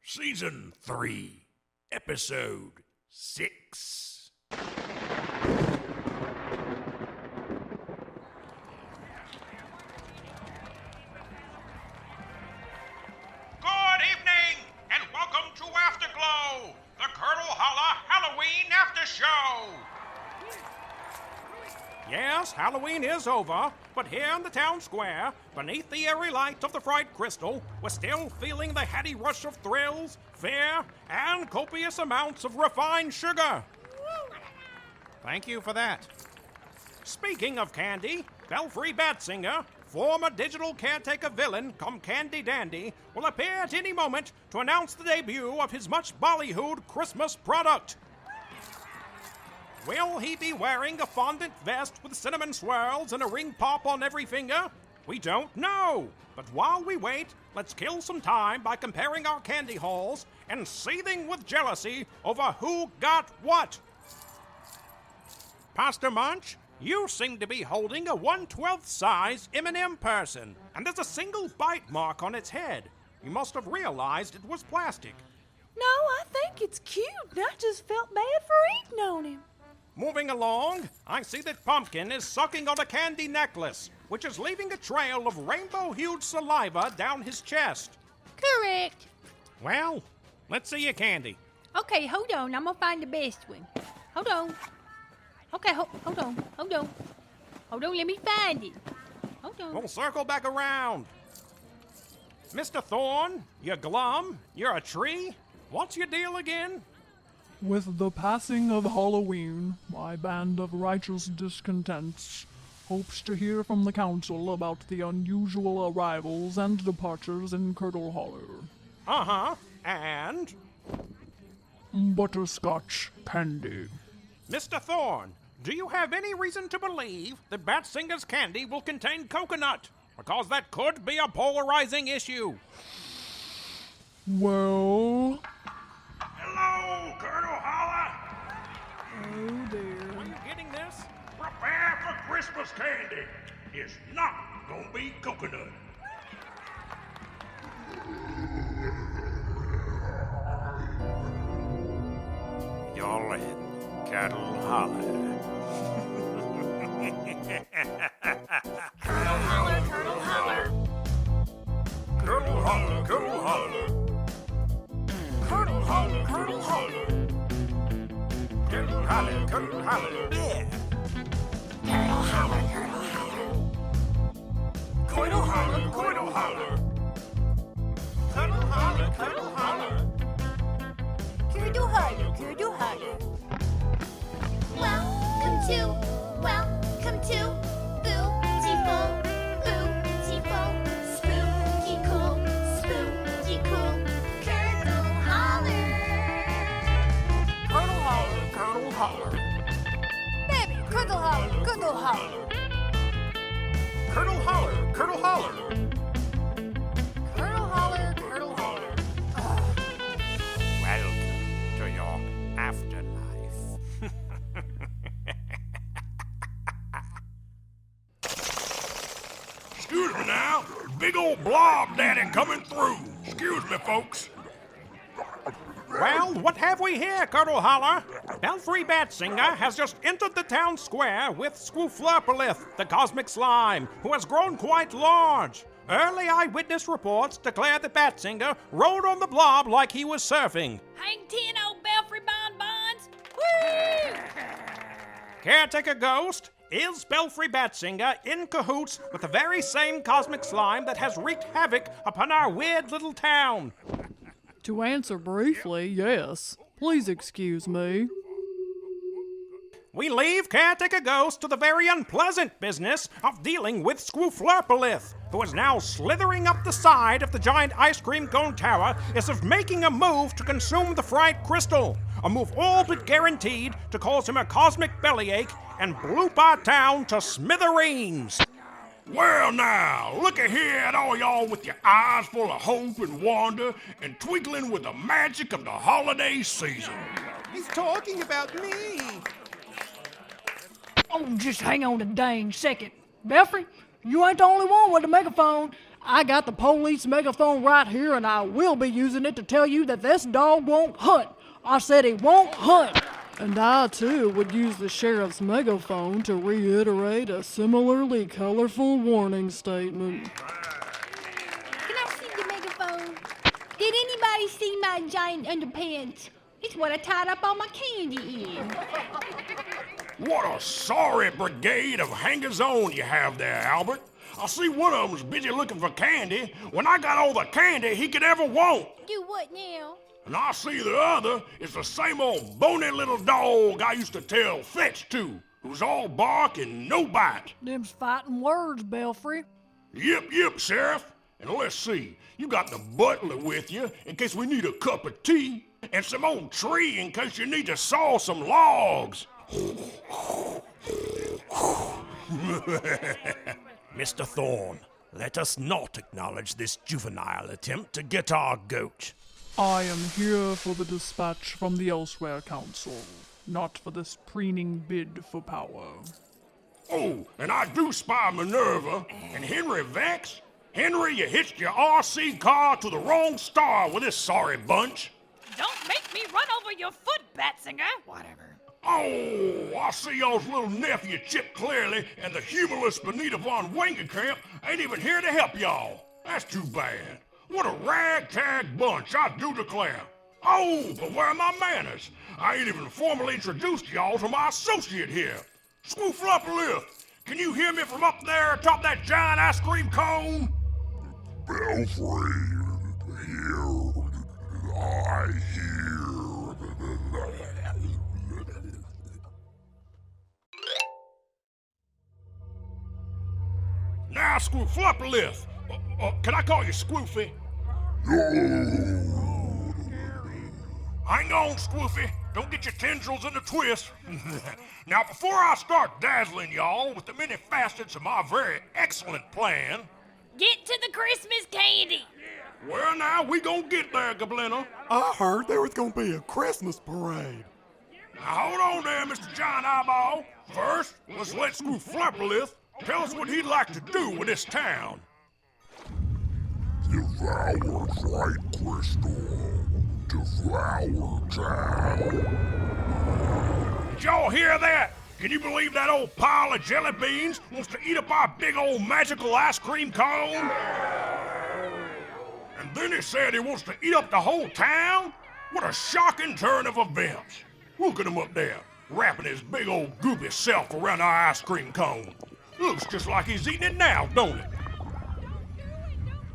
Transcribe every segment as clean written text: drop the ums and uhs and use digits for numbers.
Season 3, Episode 6. Good evening, and welcome to Afterglow, the Curdle Holler Halloween After Show. Yes, Halloween is over, but here in the town square, beneath the airy light of the fried crystal, we're still feeling the heady rush of thrills, fear, and copious amounts of refined sugar. Thank you for that. Speaking of candy, Belfry Batsinger, former digital caretaker villain come Candy Dandy, will appear at any moment to announce the debut of his much ballyhooed Christmas product. Will he be wearing a fondant vest with cinnamon swirls and a ring pop on every finger? We don't know. But while we wait, let's kill some time by comparing our candy hauls and seething with jealousy over who got what. Pastor Munch, you seem to be holding a 1/12 size M&M person, and there's a single bite mark on its head. You must have realized it was plastic. No, I think it's cute. I just felt bad for eating on him. Moving along, I see that Pumpkin is sucking on a candy necklace, which is leaving a trail of rainbow-hued saliva down his chest. Correct. Well, let's see your candy. Okay, hold on. I'm gonna find the best one. Hold on. Okay, hold on. Hold on, let me find it. Hold on. We'll circle back around. Mr. Thorne, you're glum, you're a tree. What's your deal again? With the passing of Halloween, my band of righteous discontents hopes to hear from the council about the unusual arrivals and departures in Curdle Holler. Uh-huh, and? Butterscotch candy. Mr. Thorne, do you have any reason to believe that Batsinger's candy will contain coconut? Because that could be a polarizing issue. Well... Hello, Curdle Holler. Oh dear. Are you getting this? Prepare for Christmas candy. It's not gonna be coconut. You're in Curdle Holler. Curdle holler, curdle holler. Curdle Holler, Curdle Holler. Curdle holler, curdle holler. Curdle Holler, Curdle Holler. Yeah. Curdle holler, curdle holler. Curdle Holler, Curdle Holler. Curdle holler, curdle holler. Curdle holler, curdle holler. Welcome to Bootiful, spooky cool, Curdle Holler. Curdle holler, curdle holler. Baby, curdle holler, curdle holler. Curdle holler, curdle holler. Curdle holler, curdle holler. Welcome to your afterlife. Excuse me now. Big old blob daddy coming through. Excuse me, folks. Well, what have we here, Curdle Holler? Belfry Batsinger has just entered the town square with Squooflurpalith, the cosmic slime, who has grown quite large. Early eyewitness reports declare that Batsinger rode on the blob like he was surfing. Hang 10 old Belfry bonbons. Woo! Caretaker Ghost, is Belfry Batsinger in cahoots with the very same cosmic slime that has wreaked havoc upon our weird little town? To answer briefly, yes. Please excuse me. We leave Caretaker Ghost to the very unpleasant business of dealing with Squooflurpalith, who is now slithering up the side of the giant ice cream cone tower as if making a move to consume the fried crystal, a move all but guaranteed to cause him a cosmic bellyache and bloop our town to smithereens. Well now, looky here at all y'all with your eyes full of hope and wonder and twinkling with the magic of the holiday season. He's talking about me. Oh, just hang on a dang second. Belfry, you ain't the only one with a megaphone. I got the police megaphone right here, and I will be using it to tell you that this dog won't hunt. I said he won't hunt. And I, too, would use the sheriff's megaphone to reiterate a similarly colorful warning statement. Can I see the megaphone? Did anybody see my giant underpants? It's what I tied up all my candy in. What a sorry brigade of hangers-on you have there, Albert. I see one of them's busy looking for candy when I got all the candy he could ever want. Do what now? And I see the other is the same old bony little dog I used to tell fetch to, who's all bark and no bite. Them's fighting words, Belfry. Yep, Sheriff. And let's see, you got the butler with you in case we need a cup of tea, and some old tree in case you need to saw some logs. Mr. Thorne, let us not acknowledge this juvenile attempt to get our goat. I am here for the dispatch from the Elsewhere Council, not for this preening bid for power. Oh, and I do spy Minerva and Henry Vex. Henry, you hitched your RC car to the wrong star with this sorry bunch. Don't make me run over your foot, Batsinger. Whatever. Oh, I see y'all's little nephew Chip Clearly and the humorless Bonita von Wangencamp ain't even here to help y'all. That's too bad. What a ragtag bunch, I do declare. Oh, but where are my manners? I ain't even formally introduced y'all to my associate here. Squooflurpalith, can you hear me from up there atop that giant ice cream cone? Belfry, here, I hear. Now, Squooflurpalith, can I call you Squoofy? No. Hang on, Squoofy. Don't get your tendrils in a twist. Now, before I start dazzling y'all with the many facets of my very excellent plan, Get to the Christmas candy. well, now, we gonna get there, Goblino. I heard there was gonna be a Christmas parade. Now, hold on there, Mr. John Eyeball. First, let's let Squooflurpalith tell us what he'd like to do with this town. Devour Fright Crystal. Devour town. Did y'all hear that? Can you believe that old pile of jelly beans wants to eat up our big old magical ice cream cone? And then he said he wants to eat up the whole town? What a shocking turn of events. Look at him up there, wrapping his big old goopy self around our ice cream cone. Looks just like he's eating it now, don't it?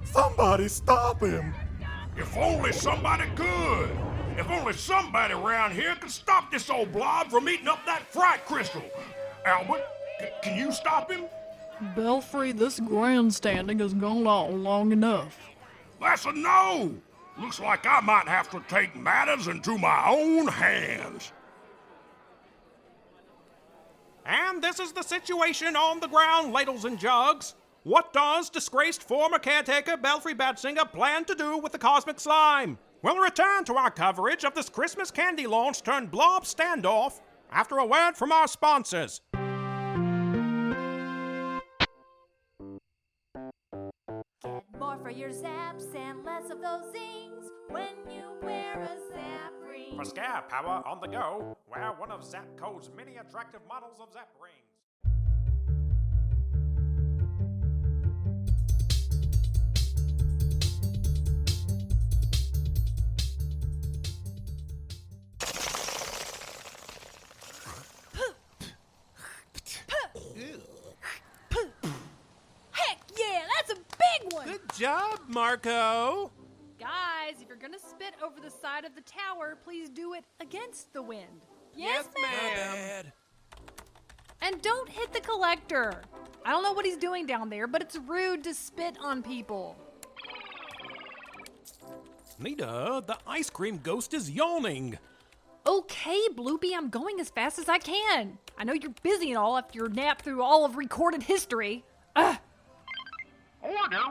Somebody stop him. If only somebody could. If only somebody around here could stop this old blob from eating up that fright crystal. Albert, can you stop him? Belfry, this grandstanding has gone on long enough. That's a no. Looks like I might have to take matters into my own hands. And this is the situation on the ground, ladles and jugs. What does disgraced former caretaker Belfry Batsinger plan to do with the cosmic slime? We'll return to our coverage of this Christmas candy launch turned blob standoff after a word from our sponsors. Get more for your zaps and less of those zings when you wear a zap ring. For scare power on the go, wear one of Zapco's many attractive models of Zap rings. Heck yeah, that's a big one. Good job, Marco. Guys, if you're gonna spit over the side of the tower, please do it against the wind. Yes, ma'am. And don't hit the collector. I don't know what he's doing down there, but it's rude to spit on people. Nita, the ice cream ghost is yawning. Okay, Bloopy, I'm going as fast as I can. I know you're busy and all after your nap through all of recorded history. Order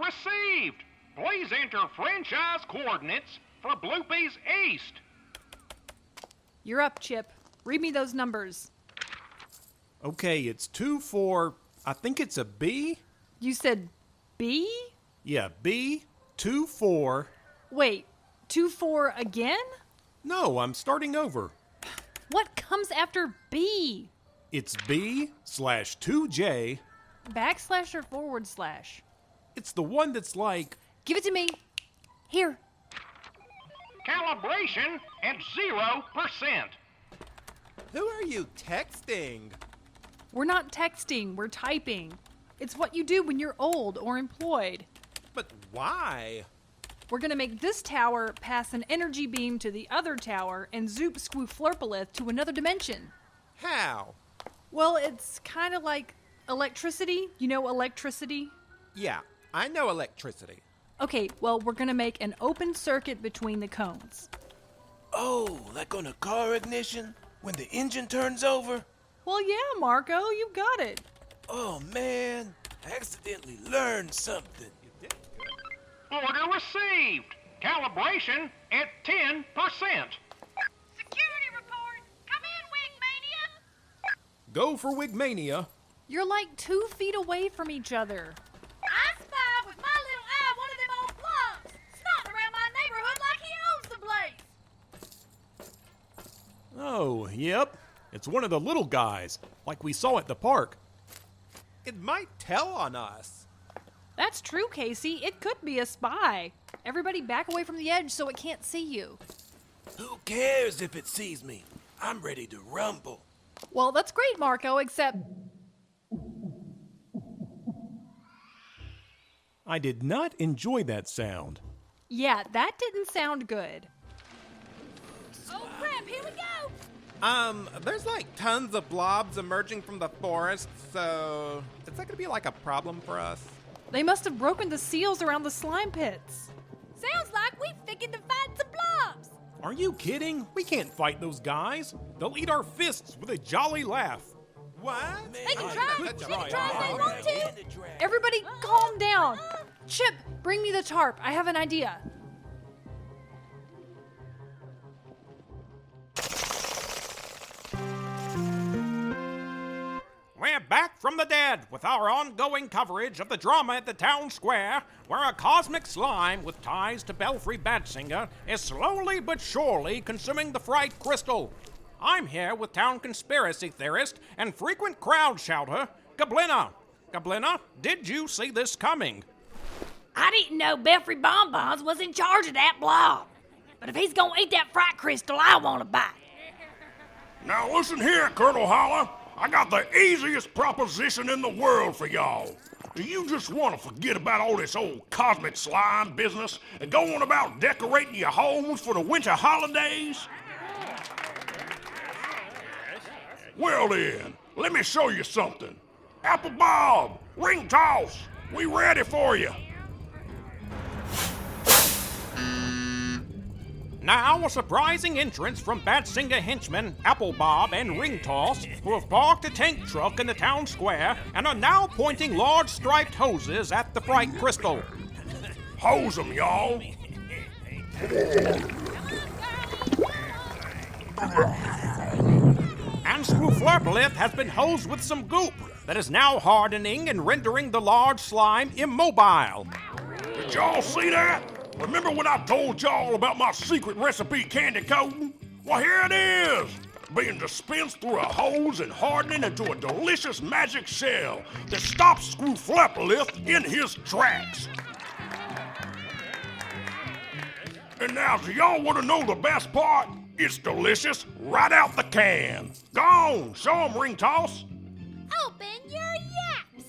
received. Please enter franchise coordinates for Bloopy's East. You're up, Chip. Read me those numbers. Okay, it's 2 for, I think it's a B? You said B? Yeah, B24. Wait, 2-4 again? No, I'm starting over. What comes after B? It's B/2J. Backslash or forward slash? It's the one that's like... Give it to me. Here. Calibration at 0%. Who are you texting? We're not texting, we're typing. It's what you do when you're old or employed. But why? We're gonna make this tower pass an energy beam to the other tower and zoop Squooflurpalith to another dimension. How? Well, it's kind of like electricity. You know electricity? Yeah, I know electricity. Okay, well, we're gonna make an open circuit between the cones. Oh, like on a car ignition? When the engine turns over? Well, yeah, Marco, you got it. Oh, man. I accidentally learned something. Order received. Calibration at 10%. Security report. Come in, Wigmania. Go for Wigmania. You're like 2 feet away from each other. I spy with my little eye one of them old blobs, snotting around my neighborhood like he owns the place. Oh, yep. It's one of the little guys, like we saw at the park. It might tell on us. That's true, Casey. It could be a spy. Everybody back away from the edge so it can't see you. Who cares if it sees me? I'm ready to rumble. Well, that's great, Marco, except... I did not enjoy that sound. Yeah, that didn't sound good. Oh, crap, here we go. There's like tons of blobs emerging from the forest, so is that gonna be like a problem for us? They must have broken the seals around the slime pits. Sounds like we figured to find some blobs. Are you kidding? We can't fight those guys. They'll eat our fists with a jolly laugh. What? They can try. They can try if they want to. Everybody calm down. Chip, bring me the tarp. I have an idea. We're back from the dead with our ongoing coverage of the drama at the town square, where a cosmic slime with ties to Belfry Batsinger is slowly but surely consuming the fright crystal. I'm here with town conspiracy theorist and frequent crowd shouter, Gablina. Gablina, did you see this coming? I didn't know Belfry Bonbons was in charge of that blob. But if he's gonna eat that fright crystal, I want to bite. Now listen here, Curdle Holler. I got the easiest proposition in the world for y'all. Do you just want to forget about all this old cosmic slime business and go on about decorating your homes for the winter holidays? Well then, let me show you something. Apple Bob, ring toss, we ready for you. Now, a surprising entrance from Batsinger henchmen Apple Bob and Ring Toss, who have parked a tank truck in the town square and are now pointing large striped hoses at the fright crystal. Hose 'em, y'all. And Squooflurpalith has been hosed with some goop that is now hardening and rendering the large slime immobile. Did y'all see that? Remember when I told y'all about my secret recipe candy coating? Well, here it is, being dispensed through a hose and hardening into a delicious magic shell that stops Squooflurpalith in his tracks. And now, do y'all want to know the best part? It's delicious right out the can. Go on, show 'em, Ring Toss. Open your yaps.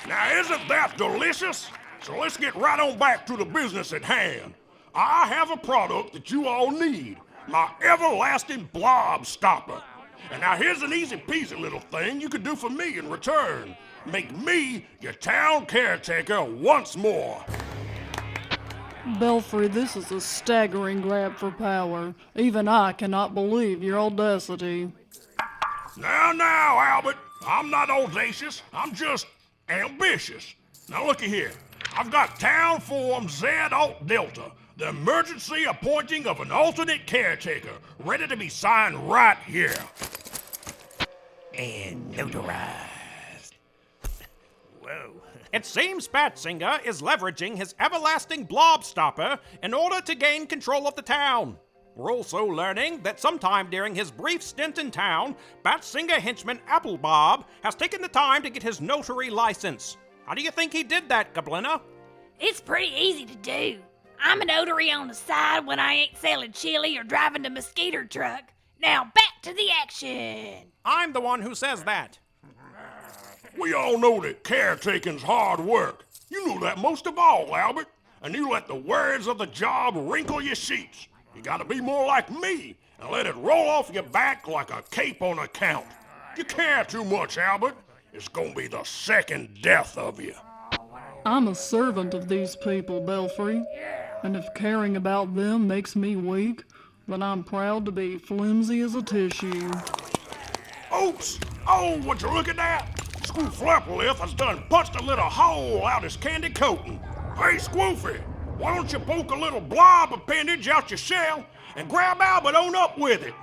Now, isn't that delicious? So let's get right on back to the business at hand. I have a product that you all need, my everlasting blob stopper. And now here's an easy peasy little thing you could do for me in return. Make me your town caretaker once more. Belfry, this is a staggering grab for power. Even I cannot believe your audacity. Now, Albert, I'm not audacious, I'm just ambitious. Now looky here, I've got Town Form Z Alt Delta, the emergency appointing of an alternate caretaker, ready to be signed right here. and notarized. Whoa. It seems Batsinger is leveraging his everlasting blob stopper in order to gain control of the town. We're also learning that sometime during his brief stint in town, Batsinger henchman Applebob has taken the time to get his notary license. How do you think he did that, Goblina? It's pretty easy to do. I'm a notary on the side when I ain't selling chili or driving the mosquito truck. Now back to the action. I'm the one who says that. We all know that caretaking's hard work. You know that most of all, Albert. And you let the worries of the job wrinkle your sheets. You gotta be more like me and let it roll off your back like a cape on a count. You care too much, Albert. It's gonna be the second death of you. I'm a servant of these people, Belfry. And if caring about them makes me weak, then I'm proud to be flimsy as a tissue. Oops! Oh, would you look at that? Squooflurpalith has done punched a little hole out his candy coating. Hey, Squoofy, why don't you poke a little blob appendage out your shell and grab Albert on up with it?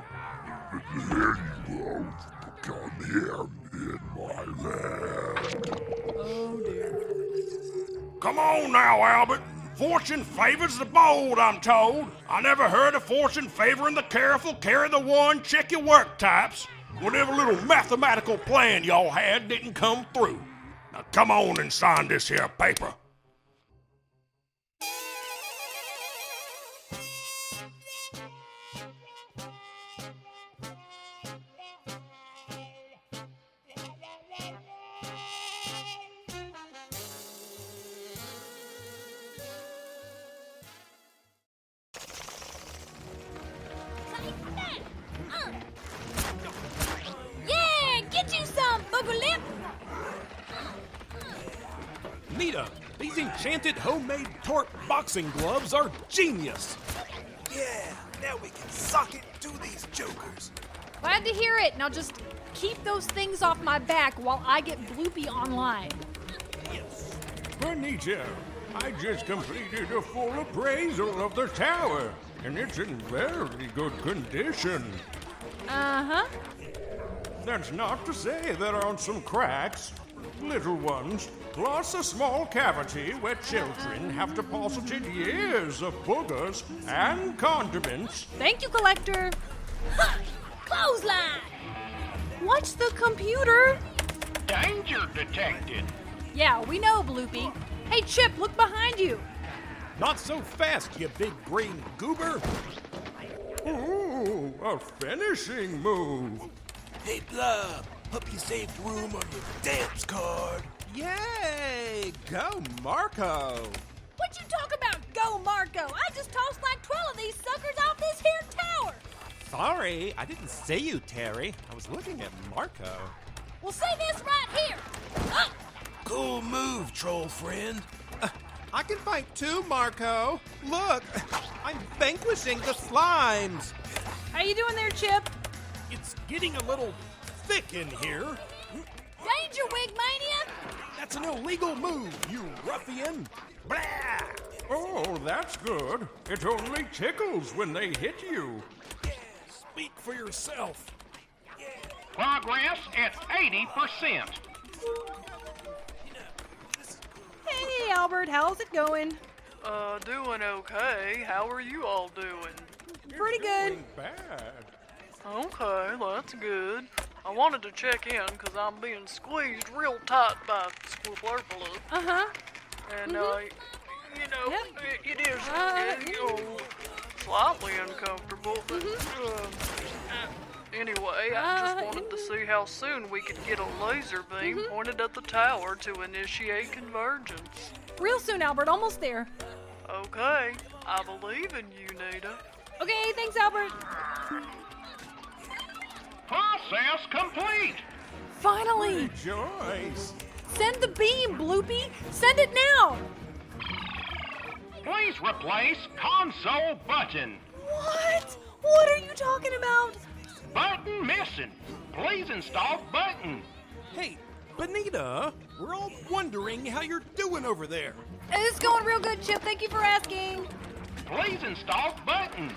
Here you both come here in my land. Oh dear. Come on now, Albert. Fortune favors the bold, I'm told. I never heard of fortune favoring the careful, carry the one, check your work types. Whatever little mathematical plan y'all had didn't come through. Now come on and sign this here paper. Yeah, get you some, Boogalip. Nita, these enchanted homemade torque boxing gloves are genius. Yeah, now we can sock it to these jokers. Glad to hear it. Now just keep those things off my back while I get Bloopy online. Bonita, I just completed a full appraisal of the tower, and it's in very good condition. Uh-huh. That's not to say there aren't some cracks, little ones, plus a small cavity where children have deposited years of boogers and condiments. Thank you, Collector. Ha! Clothesline. Watch the computer. Danger detected. Yeah, we know, Bloopy. Hey, Chip, look behind you. Not so fast, you big green goober. Ooh, a finishing move. Hey, Blob, hope you saved room on your damps card. Yay! Go, Marco! What you talk about, go Marco? I just tossed like 12 of these suckers off this here tower. Sorry, I didn't say you, Terry. I was looking at Marco. Well, see this right here. Cool move, troll friend. I can fight too, Marco. Look, I'm vanquishing the slimes. How you doing there, Chip? It's getting a little thick in here. Danger, Wigmania. That's an illegal move, you ruffian. Blah! Oh, that's good. It only tickles when they hit you. Speak for yourself. Progress at 80%. Hey, Albert, how's it going? Doing okay. How are you all doing? Pretty good. Bad. Okay, that's good. I wanted to check in because I'm being squeezed real tight by Squooflurpalith. Uh-huh. And, you know, Yep. it is, you know, slightly uncomfortable, but, anyway, I just wanted to see how soon we could get a laser beam pointed at the tower to initiate convergence. Real soon, Albert. Almost there. Okay, I believe in you, Nita. Okay, thanks, Albert. Process complete. Finally! Rejoice. Send the beam, Bloopy! Send it now! Please replace console button. What? What are you talking about? Button missing. Please install button. Hey, Bonita, we're all wondering how you're doing over there. It's going real good, Chip. Thank you for asking. Please install button.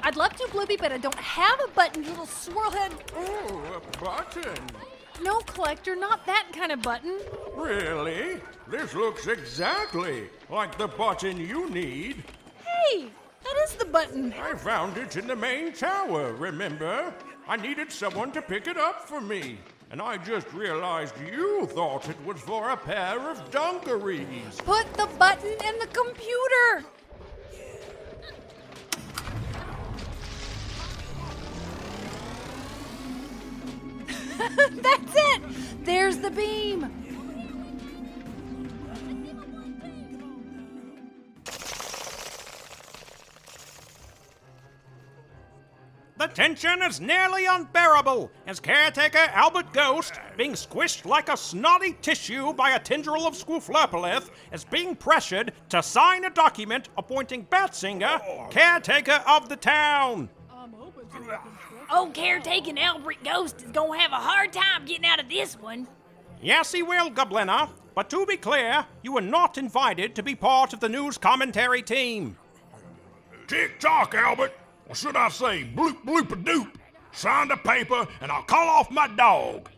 I'd love to, Bloopy, but I don't have a button, you little swirlhead. Oh, a button. No, Collector, not that kind of button. Really? This looks exactly like the button you need. Hey, that is the button. I found it in the main tower, remember? I needed someone to pick it up for me. And I just realized you thought it was for a pair of dungarees. Put the button in the computer. That's it. There's the beam. The tension is nearly unbearable as caretaker Albert Ghost, being squished like a snotty tissue by a tendril of Squooflurpalith, is being pressured to sign a document appointing Batsinger caretaker of the town. Old caretaking Albert Ghost is gonna have a hard time getting out of this one. Yes, he will, Goblina. But to be clear, you are not invited to be part of the news commentary team. Tick-tock, Albert. Or should I say bloop-bloop-a-doop? Sign the paper and I'll call off my dog.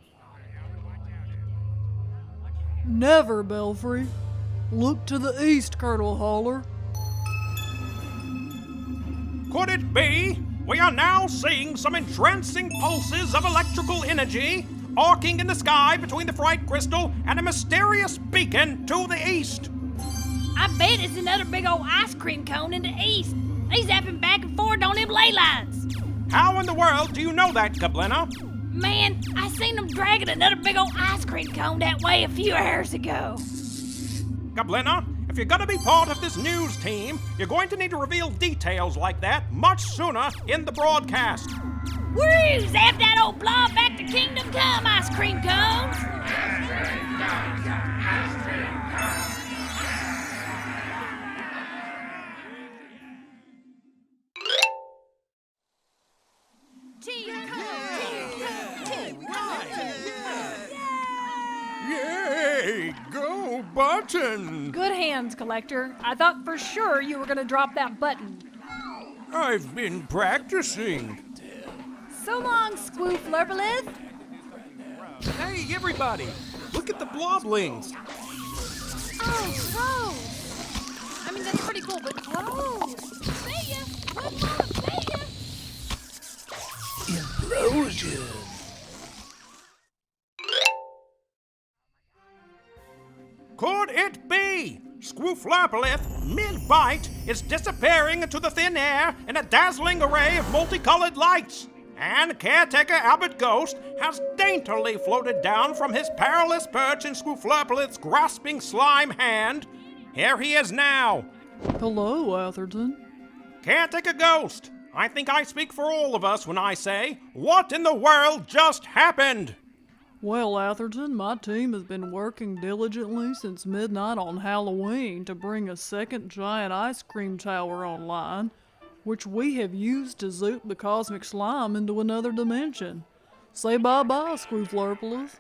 Never, Belfry. Look to the east, Curdle Holler. Could it be? We are now seeing some entrancing pulses of electrical energy arcing in the sky between the fright crystal and a mysterious beacon to the east. I bet it's another big old ice cream cone in the east. They zapping back and forth on them ley lines. How in the world do you know that, Goblina? Man, I seen them dragging another big old ice cream cone that way a few hours ago. Goblina, if you're gonna be part of this news team, you're going to need to reveal details like that much sooner in the broadcast. Woo! Zap that old blob back to Kingdom Come, ice cream cones! Yay! Go button! Good hands, Collector. I thought for sure you were going to drop that button. I've been practicing. So long, Squooflurpalith. Hey, everybody! Look at the bloblings! Oh, gross. I mean, that's pretty cool, but gross. See ya! One more, see ya! Implosion. Could it be? Squooflurpalith, mid-bite, is disappearing into the thin air in a dazzling array of multicolored lights. And caretaker Albert Ghost has daintily floated down from his perilous perch in Squooflurpalith's grasping slime hand. Here he is now. Hello, Atherton. Caretaker Ghost, I think I speak for all of us when I say, what in the world just happened? Well, Atherton, my team has been working diligently since midnight on Halloween to bring a second giant ice cream tower online, which we have used to zoop the cosmic slime into another dimension. Say bye-bye, Squooflurpalith.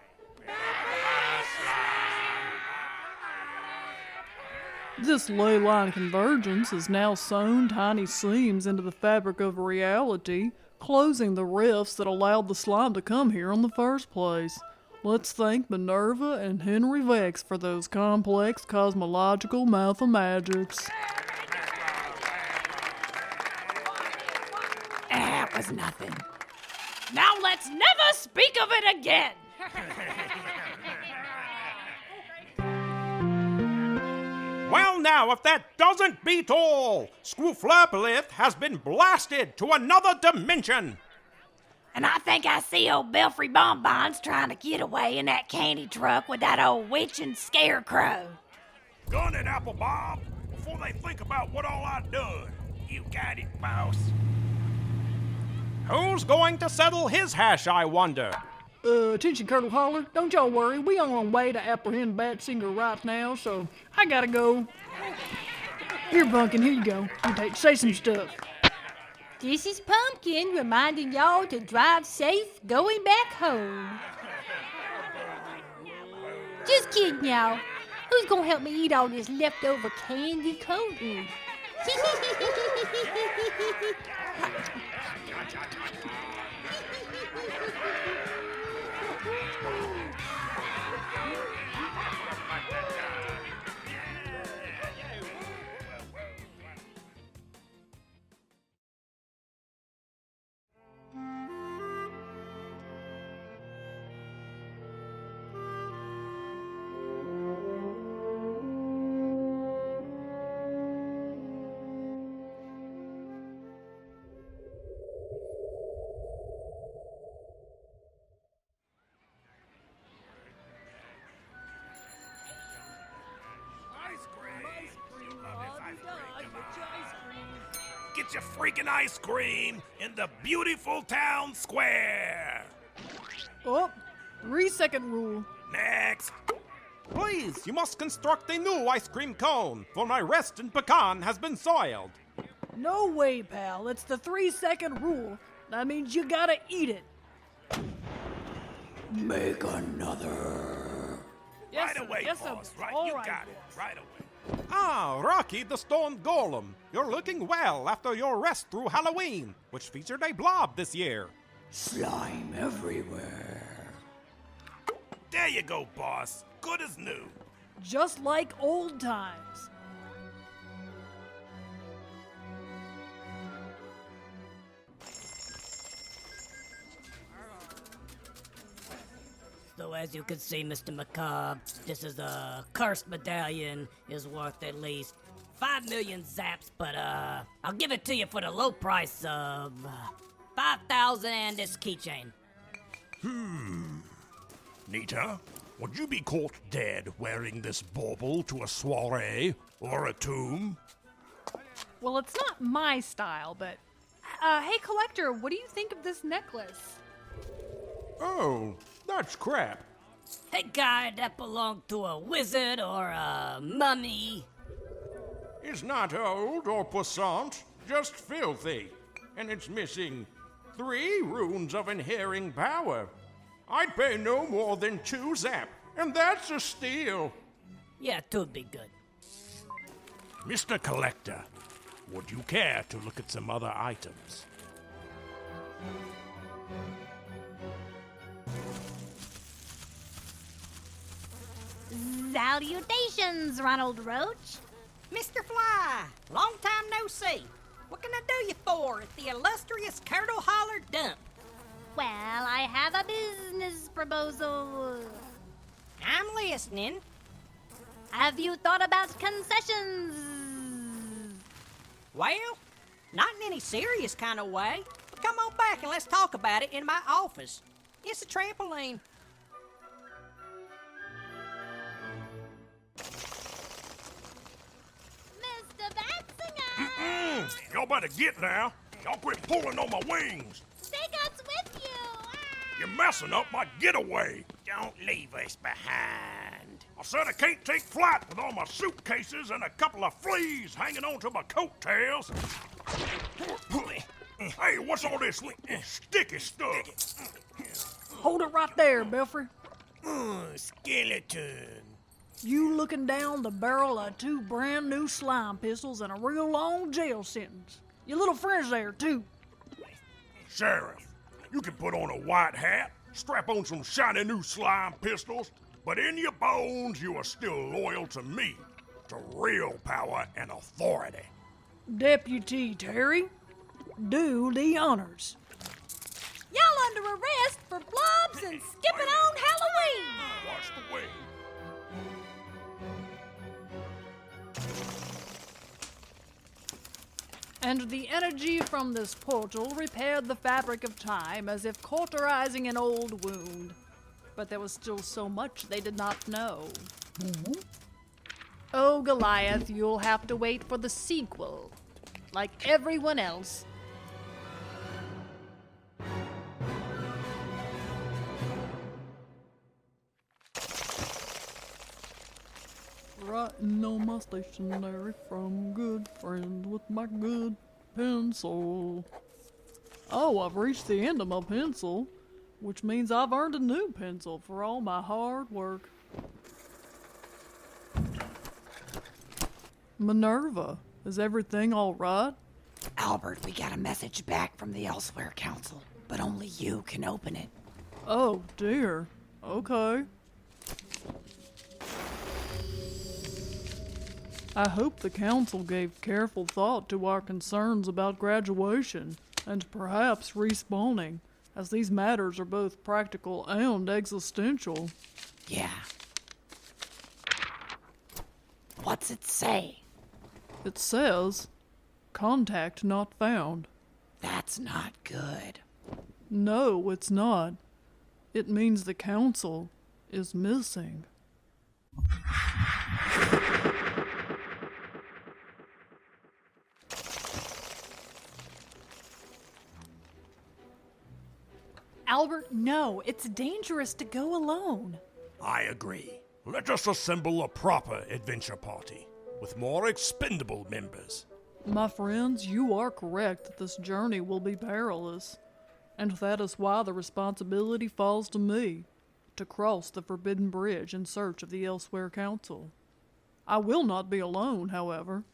This ley line convergence has now sewn tiny seams into the fabric of reality, closing the rifts that allowed the slime to come here in the first place. Let's thank Minerva and Henry Vex for those complex cosmological mathemagics. That was nothing. Now let's never speak of it again! Well now, if that doesn't beat all, Squooflurpalith has been blasted to another dimension. And I think I see old Belfry Bonbons trying to get away in that candy truck with that old witch and scarecrow. Gun it, Apple Bob, before they think about what all I done. You got it, boss. Who's going to settle his hash, I wonder? Attention, Curdle Holler. Don't y'all worry. We on our way to apprehend Batsinger right now, so I gotta go. Here, Pumpkin, here you go. Say some stuff. This is Pumpkin reminding y'all to drive safe going back home. Just kidding, y'all. Who's gonna help me eat all this leftover candy coating? Get your freaking ice cream in the beautiful town square. Oh, 3-second rule. Next. Please, you must construct a new ice cream cone, for my resin pecan has been soiled. No way, pal. It's the 3-second rule. That means you gotta eat it. Make another. Yes, Right sir. away, Yes, sir. boss. Right, All you right, got it. boss. Right away. Ah, Rocky the Stone Golem. You're looking well after your rest through Halloween, which featured a blob this year. Slime everywhere. There you go, boss. Good as new. Just like old times. So as you can see, Mr. Macabre, this is a cursed medallion is worth at least 5 million zaps, but I'll give it to you for the low price of 5,000 and this keychain. Nita, would you be caught dead wearing this bauble to a soiree or a tomb? Well, it's not my style, but. Hey, Collector, what do you think of this necklace? Oh, that's crap. Hey, guy, that belonged to a wizard or a mummy. It's not old or puissant, just filthy. And it's missing 3 runes of inhering power. I'd pay no more than 2 zap, and that's a steal. Yeah, 2'd be good. Mr. Collector, would you care to look at some other items? Salutations, Ronald Roach. Mr. Fly, long time no see. What can I do you for at the illustrious Curdle Holler dump? Well, I have a business proposal. I'm listening. Have you thought about concessions? Well, not in any serious kind of way. But come on back and let's talk about it in my office. It's a trampoline. Mr. Batzinger! Y'all better get now. Y'all quit pulling on my wings. Take us with you! You're messing up my getaway. Don't leave us behind. I said I can't take flight with all my suitcases and a couple of fleas hanging onto my coattails. Hey, what's all this sticky stuff? Hold it right there, Belfry. Skeleton. You looking down the barrel of 2 brand new slime pistols and a real long jail sentence. Your little friend's there, too. Sheriff, you can put on a white hat, strap on some shiny new slime pistols, but in your bones you are still loyal to me, to real power and authority. Deputy Terry, do the honors. Y'all under arrest for blobs and skipping on Halloween! Watch the way. And the energy from this portal repaired the fabric of time as if cauterizing an old wound. But there was still so much they did not know. Oh, Goliath, you'll have to wait for the sequel. Like everyone else. Writing on my stationery from good friend with my good pencil. Oh, I've reached the end of my pencil, which means I've earned a new pencil for all my hard work. Minerva, is everything all right? Albert, we got a message back from the Elsewhere Council, but only you can open it. Oh, dear. Okay. I hope the council gave careful thought to our concerns about graduation and perhaps respawning, as these matters are both practical and existential. Yeah. What's it say? It says, contact not found. That's not good. No, it's not. It means the council is missing. Albert, no. It's dangerous to go alone. I agree. Let us assemble a proper adventure party with more expendable members. My friends, you are correct that this journey will be perilous. And that is why the responsibility falls to me, to cross the Forbidden Bridge in search of the Elsewhere Council. I will not be alone, however.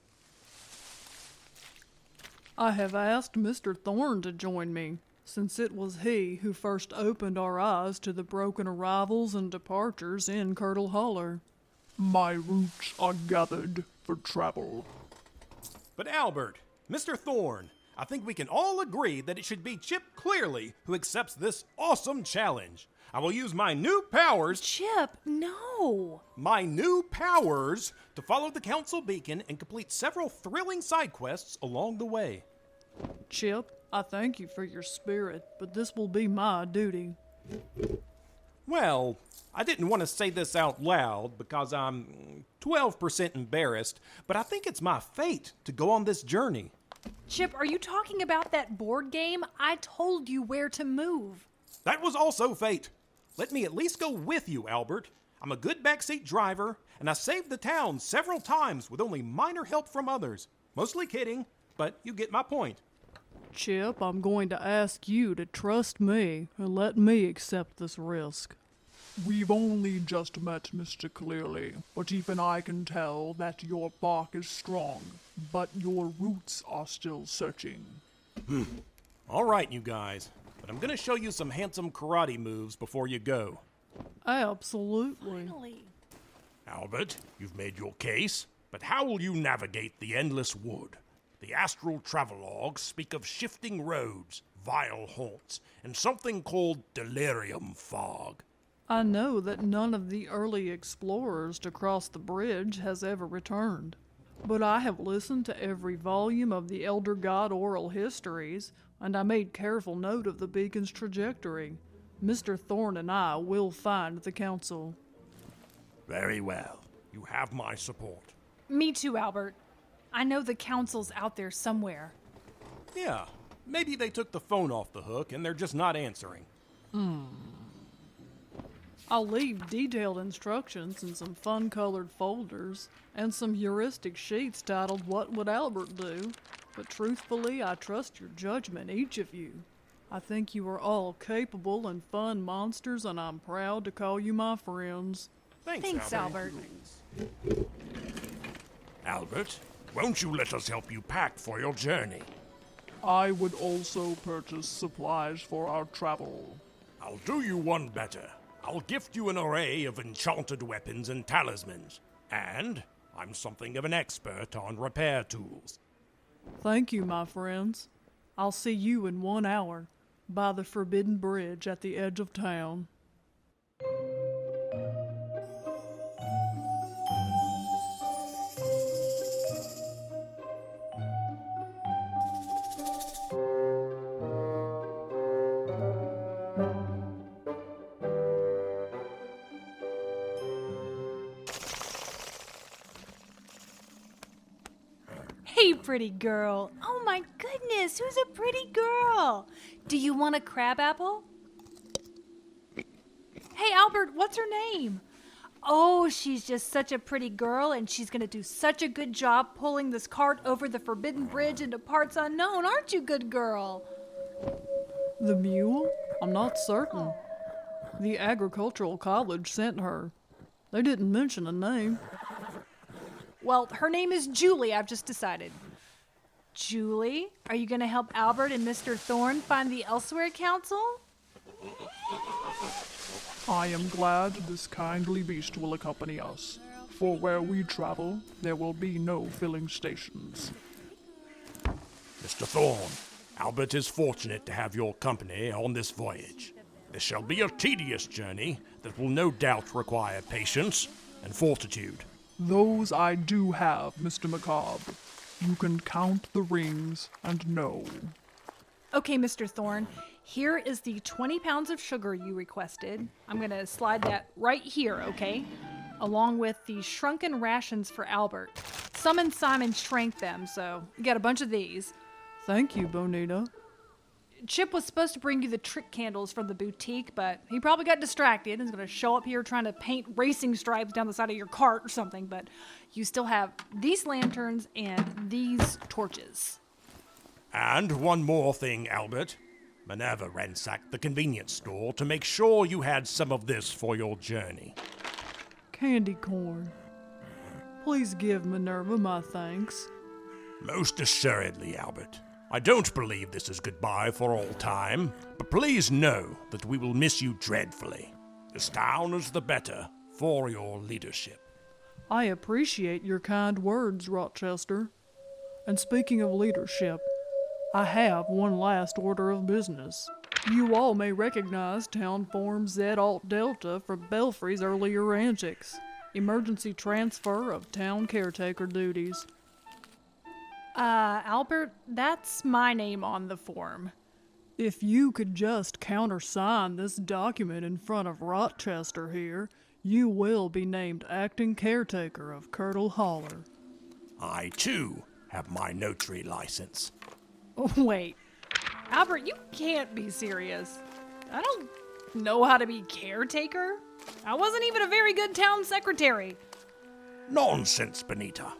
I have asked Mr. Thorne to join me, since it was he who first opened our eyes to the broken arrivals and departures in Curdle Holler. My roots are gathered for travel. But Albert, Mr. Thorne, I think we can all agree that it should be Chip Clearly who accepts this awesome challenge. I will use my new powers... Chip, no! My new powers to follow the council beacon and complete several thrilling side quests along the way. Chip, I thank you for your spirit, but this will be my duty. Well, I didn't want to say this out loud because I'm 12% embarrassed, but I think it's my fate to go on this journey. Chip, are you talking about that board game? I told you where to move. That was also fate. Let me at least go with you, Albert. I'm a good backseat driver, and I saved the town several times with only minor help from others. Mostly kidding, but you get my point. Chip, I'm going to ask you to trust me and let me accept this risk. We've only just met, Mr. Clearly, but even I can tell that your bark is strong, but your roots are still searching. All right, you guys, but I'm gonna show you some handsome karate moves before you go. Absolutely. Finally. Albert, you've made your case, but how will you navigate the endless wood? The astral travelogues speak of shifting roads, vile haunts, and something called delirium fog. I know that none of the early explorers to cross the bridge has ever returned, but I have listened to every volume of the Elder God oral histories, and I made careful note of the beacon's trajectory. Mr. Thorne and I will find the council. Very well. You have my support. Me too, Albert. I know the council's out there somewhere. Yeah, maybe they took the phone off the hook and they're just not answering. I'll leave detailed instructions in some fun-colored folders and some heuristic sheets titled What Would Albert Do? But truthfully, I trust your judgment, each of you. I think you are all capable and fun monsters, and I'm proud to call you my friends. Thanks, Albert. Albert, won't you let us help you pack for your journey? I would also purchase supplies for our travel. I'll do you one better. I'll gift you an array of enchanted weapons and talismans. And I'm something of an expert on repair tools. Thank you, my friends. I'll see you in 1 hour by the Forbidden Bridge at the edge of town. Hey, pretty girl. Oh my goodness, who's a pretty girl? Do you want a crab apple? Hey, Albert, what's her name? Oh, she's just such a pretty girl, and she's gonna do such a good job pulling this cart over the Forbidden Bridge into parts unknown, aren't you, good girl? The mule? I'm not certain. The agricultural college sent her. They didn't mention a name. Well, her name is Julie, I've just decided. Julie, are you gonna help Albert and Mr. Thorne find the Elsewhere Council? I am glad this kindly beast will accompany us, for where we travel, there will be no filling stations. Mr. Thorne, Albert is fortunate to have your company on this voyage. This shall be a tedious journey that will no doubt require patience and fortitude. Those I do have, Mr. Macabre. You can count the rings and know. Okay, Mr. Thorne, here is the 20 pounds of sugar you requested. I'm gonna slide that right here, okay? Along with the shrunken rations for Albert. Some and Simon shrank them, so you got a bunch of these. Thank you, Bonita. Chip was supposed to bring you the trick candles from the boutique, but he probably got distracted and is going to show up here trying to paint racing stripes down the side of your cart or something. But you still have these lanterns and these torches. And one more thing, Albert. Minerva ransacked the convenience store to make sure you had some of this for your journey. Candy corn. Please give Minerva my thanks. Most assuredly, Albert. I don't believe this is goodbye for all time, but please know that we will miss you dreadfully. This town is the better for your leadership. I appreciate your kind words, Rochester. And speaking of leadership, I have one last order of business. You all may recognize Town Form Z Alt Delta from Belfry's earlier antics. Emergency transfer of town caretaker duties. Albert, that's my name on the form. If you could just countersign this document in front of Rochester here, you will be named acting caretaker of Curdle Holler. I, too, have my notary license. Oh, wait. Albert, you can't be serious. I don't know how to be caretaker. I wasn't even a very good town secretary. Nonsense, Bonita.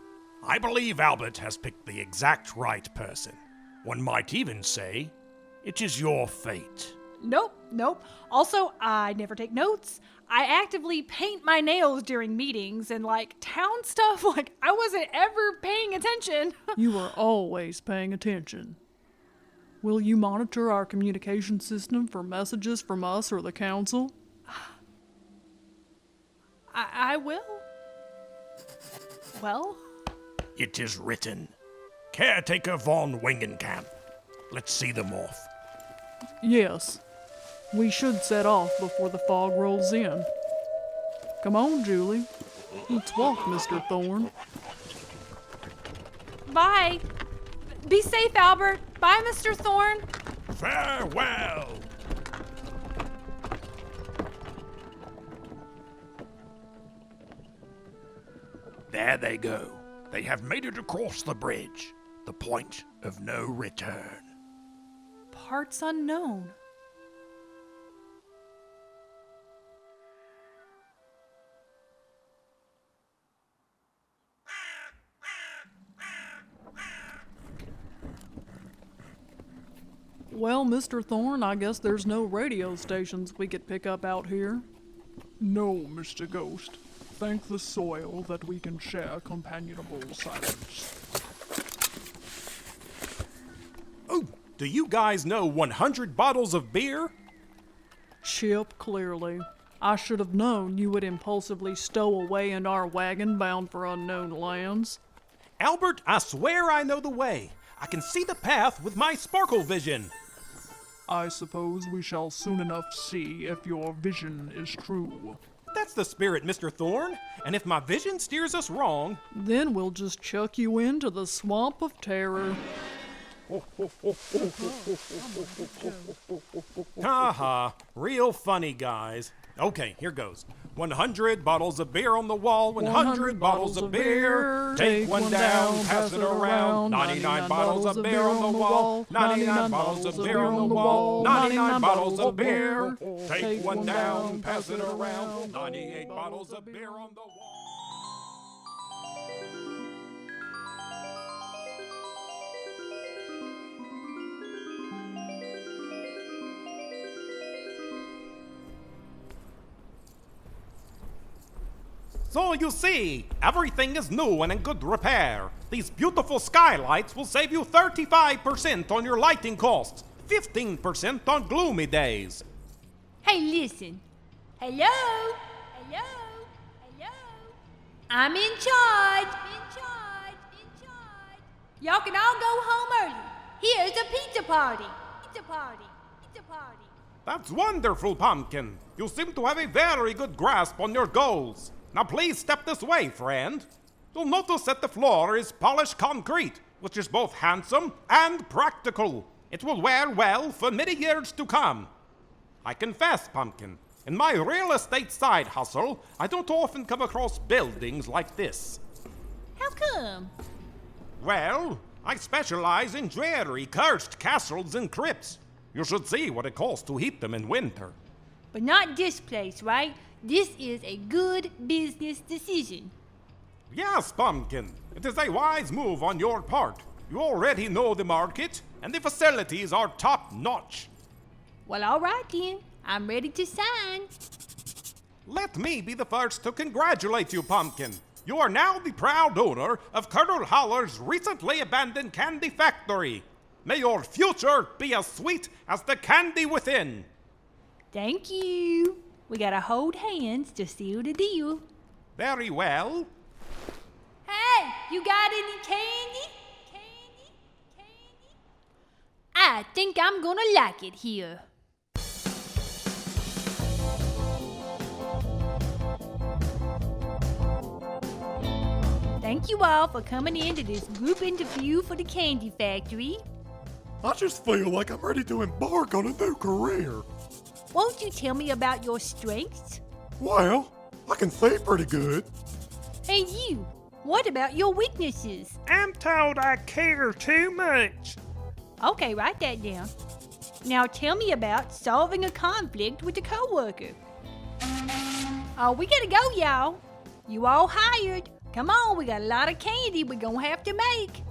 I believe Albert has picked the exact right person. One might even say, it is your fate. Nope. Also, I never take notes. I actively paint my nails during meetings and, town stuff. I wasn't ever paying attention. You were always paying attention. Will you monitor our communication system for messages from us or the council? I will. Well? It is written. Caretaker von Wangencamp. Let's see them off. Yes. We should set off before the fog rolls in. Come on, Julie. Let's walk, Mr. Thorne. Bye. Be safe, Albert. Bye, Mr. Thorne. Farewell. There they go. They have made it across the bridge. The point of no return. Parts unknown. Well, Mr. Thorne, I guess there's no radio stations we could pick up out here. No, Mr. Ghost. Thank the soil that we can share companionable silence. Oh, do you guys know 100 bottles of beer? Chip, clearly. I should have known you would impulsively stow away in our wagon bound for unknown lands. Albert, I swear I know the way. I can see the path with my sparkle vision. I suppose we shall soon enough see if your vision is true. That's the spirit, Mr. Thorne. And if my vision steers us wrong... Then we'll just chuck you into the swamp of terror. Ha, real funny, guys. Okay, here goes. 100 bottles of beer on the wall, 100 bottles of beer. Take one down, pass it around. 99 bottles of beer on the wall, 99 bottles of beer on the wall, 99 bottles of beer. Take one down, pass it around. 98 bottles of beer on the wall. So you see, everything is new and in good repair. These beautiful skylights will save you 35% on your lighting costs, 15% on gloomy days. Hey, listen. Hello? I'm in charge. Y'all can all go home early. Here's a pizza party. That's wonderful, Pumpkin. You seem to have a very good grasp on your goals. Now please step this way, friend. You'll notice that the floor is polished concrete, which is both handsome and practical. It will wear well for many years to come. I confess, Pumpkin, in my real estate side hustle, I don't often come across buildings like this. How come? Well, I specialize in dreary, cursed castles and crypts. You should see what it costs to heat them in winter. But not this place, right? This is a good business decision. Yes, Pumpkin. It is a wise move on your part. You already know the market, and the facilities are top-notch. Well, all right then. I'm ready to sign. Let me be the first to congratulate you, Pumpkin. You are now the proud owner of Curdle Holler's recently abandoned candy factory. May your future be as sweet as the candy within. Thank you. We gotta hold hands to seal the deal. Very well. Hey, you got any candy? I think I'm gonna like it here. Thank you all for coming in to this group interview for the candy factory. I just feel like I'm ready to embark on a new career. Won't you tell me about your strengths? Well, I can see pretty good. And you, what about your weaknesses? I'm told I care too much. Okay, write that down. Now tell me about solving a conflict with a coworker. Oh, we gotta go, y'all. You all hired. Come on, we got a lot of candy we're gonna have to make.